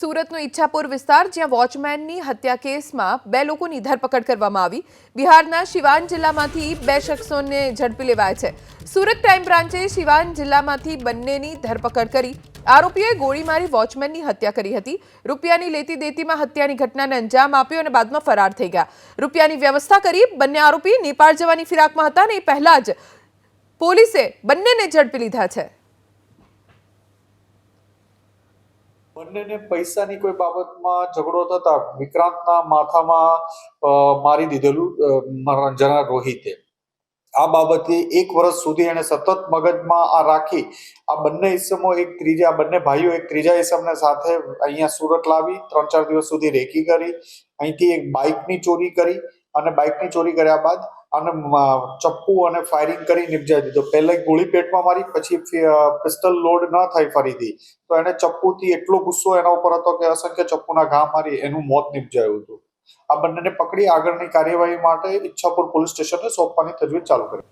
સુરતનો ઈચ્છાપુર વિસ્તાર જ્યાં વોચમેનની હત્યા કેસમાં બે લોકોની ધરપકડ કરવામાં આવી। બિહારના સિવાન જિલ્લામાંથી બે શખ્સોને ઝડપી લેવાયા છે। સુરત ક્રાઇમ બ્રાન્ચે સિવાન જિલ્લામાંથી બંનેની ધરપકડ કરી। આરોપીએ ગોળી મારી વોચમેનની હત્યા કરી હતી। રૂપિયાની લેતી દેતીમાં હત્યાની ઘટનાને અંજામ આપ્યો અને બાદમાં ફરાર થઈ ગયા। રૂપિયાની વ્યવસ્થા કરી બંને આરોપી નેપાળ જવાની ફિરાકમાં હતા અને પહેલા જ પોલીસે બંનેને ઝડપી લીધા છે। બંનેને પૈસાની કોઈ બાબતમાં ઝઘડો થતા વિક્રાંતના માથામાં મારી દીધેલું રંજના રોહિતે। આ બાબતે 1 વર્ષ સુધી એને સતત મગજમાં આ રાખી આ બંને ઇસમો આ બંને ભાઈઓ એક ત્રીજા ઇસમને સાથે અહીંયા સુરત લાવી 3-4 દિવસ સુધી રેકી કરી। અહીંથી એક બાઇકની ચોરી કરી અને બાઇકની ચોરી કર્યા બાદ અને ચપ્પુ અને ફાયરિંગ કરી નિપજાવી દીધો। પહેલા ગોળી પેટમાં મારી, પછી પિસ્તલ લોડ ન થઈ ફરીથી તો એને ચપ્પુથી એટલો ગુસ્સો એના ઉપર હતો કે અસંખ્ય ચપ્પુના ઘા મારી એનું મોત નિપજાયું હતું। આ બંનેને પકડી આગળની કાર્યવાહી માટે ઈચ્છાપુર પોલીસ સ્ટેશને સોંપવાની તજવીજ ચાલુ કરી।